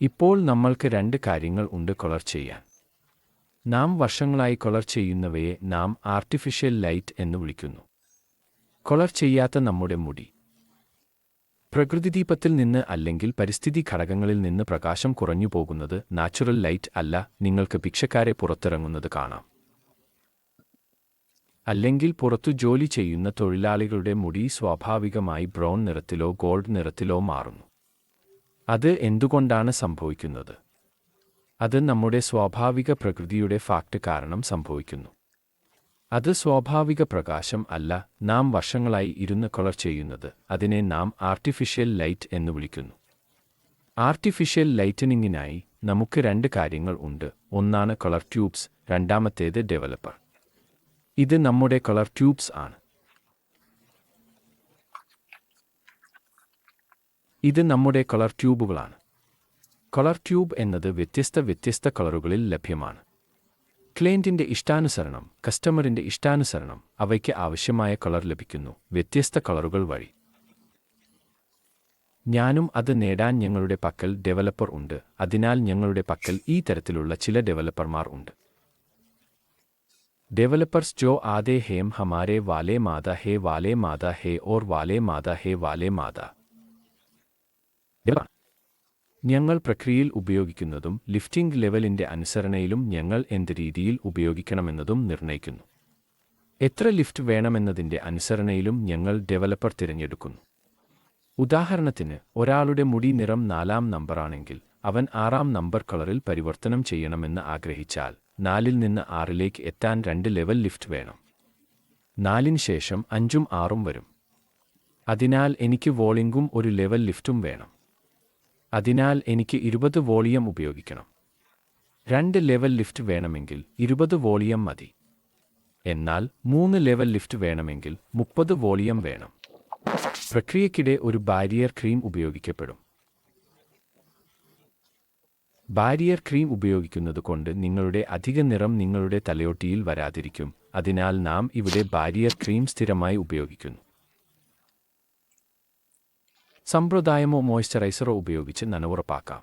ഇപ്പോൾ നമ്മൾക്ക് രണ്ട് കാര്യങ്ങൾ ഉണ്ട് കളർ ചെയ്യാൻ. നാം വർഷങ്ങളായി കളർ ചെയ്യുന്നവയെ നാം ആർട്ടിഫിഷ്യൽ ലൈറ്റ് എന്ന് വിളിക്കുന്നു. കളർ ചെയ്യാത്ത നമ്മുടെ മുടി പ്രകൃതിദീപത്തിൽ നിന്ന് അല്ലെങ്കിൽ പരിസ്ഥിതി ഘടകങ്ങളിൽ നിന്ന് പ്രകാശം കുറഞ്ഞു പോകുന്നത് നാച്ചുറൽ ലൈറ്റ് അല്ല. നിങ്ങൾക്ക് ഭിക്ഷക്കാരെ പുറത്തിറങ്ങുന്നത് കാണാം. അല്ലെങ്കിൽ പുറത്തു ജോലി ചെയ്യുന്ന തൊഴിലാളികളുടെ മുടി സ്വാഭാവികമായി ബ്രൗൺ നിറത്തിലോ ഗോൾഡ് നിറത്തിലോ മാറുന്നു. അത് എന്തുകൊണ്ടാണ് സംഭവിക്കുന്നത്? അത് നമ്മുടെ സ്വാഭാവിക പ്രകൃതിയുടെ ഫാക്ട് കാരണം സംഭവിക്കുന്നു. അത് സ്വാഭാവിക പ്രകാശം അല്ല. നാം വർഷങ്ങളായി ഇരുന്ന് കളർ ചെയ്യുന്നത്. അതിനെ നാം ആർട്ടിഫിഷ്യൽ ലൈറ്റ് എന്ന് വിളിക്കുന്നു. ആർട്ടിഫിഷ്യൽ ലൈറ്റനിങ്ങിനായി നമുക്ക് രണ്ട് കാര്യങ്ങൾ ഉണ്ട്. ഒന്നാണ് കളർ ട്യൂബ്സ്, രണ്ടാമത്തേത് ഡെവലപ്പർ. ഇത് നമ്മുടെ കളർ ട്യൂബ്സ് ആണ്. ഇത് നമ്മുടെ കളർ ട്യൂബുകളാണ്. കളർ ട്യൂബ് എന്നത് വ്യത്യസ്ത കളറുകളിൽ ലഭ്യമാണ്. ക്ലയന്റിന്റെ ഇഷ്ടാനുസരണം, കസ്റ്റമറിന്റെ ഇഷ്ടാനുസരണം അവയ്ക്ക് ആവശ്യമായ കളർ ലഭിക്കുന്നു വ്യത്യസ്ത കളറുകൾ വഴി. ഞാനും അത് നേടാൻ ഞങ്ങളുടെ പക്കൽ ഡെവലപ്പർ ഉണ്ട്. അതിനാൽ ഞങ്ങളുടെ പക്കൽ ഈ തരത്തിലുള്ള ചില ഡെവലപ്പർമാർ ഉണ്ട്. डेवलपर्स जो आते हैं हमारे वाले मादा है और वाले मादा. ഞങ്ങൾ പ്രക്രിയയിൽ ഉപയോഗിക്കുന്നതും ലിഫ്റ്റിംഗ് ലെവലിന്റെ അനുസരണയിലും ഞങ്ങൾ എന്ത് രീതിയിൽ ഉപയോഗിക്കണമെന്നതും നിർണ്ണയിക്കുന്നു. എത്ര ലിഫ്റ്റ് വേണമെന്നതിന്റെ അനുസരണയിലും ഞങ്ങൾ ഡെവലപ്പർ തിരഞ്ഞെടുക്കുന്നു. ഉദാഹരണത്തിന്, ഒരാളുടെ മുടി നിറം 4-ാം നമ്പറാണെങ്കിൽ അവൻ 6-ാം നമ്പർ കളറിൽ പരിവർത്തനം ചെയ്യണമെന്ന് ആഗ്രഹിച്ചാൽ 4-ൽ നിന്ന് 6-ലേക്ക് എത്താൻ 2 ലെവൽ ലിഫ്റ്റ് വേണം. 4-ന് ശേഷം 5-ഉം 6-ഉം വരും. അതിനാൽ എനിക്ക് വോളിംഗും ഒരു ലെവൽ ലിഫ്റ്റും വേണം. അതിനാൽ എനിക്ക് 20 വോളിയം ഉപയോഗിക്കണം. 2 ലെവൽ ലിഫ്റ്റ് വേണമെങ്കിൽ 20 വോളിയം മതി. എന്നാൽ 3 ലെവൽ ലിഫ്റ്റ് വേണമെങ്കിൽ 30 വോളിയം വേണം. പ്രക്രിയയ്ക്കിടെ ഒരു ബാരിയർ ക്രീം ഉപയോഗിക്കപ്പെടും. ബാരിയർ ക്രീം ഉപയോഗിക്കുന്നത് കൊണ്ട് നിങ്ങളുടെ അധിക നിറം നിങ്ങളുടെ തലയോട്ടിയിൽ വരാതിരിക്കും. അതിനാൽ നാം ഇവിടെ ബാരിയർ ക്രീം സ്ഥിരമായി ഉപയോഗിക്കുന്നു. സമ്പ്രദായമോ മോയ്സ്ചറൈസറോ ഉപയോഗിച്ച് നനവുറപ്പാക്കാം.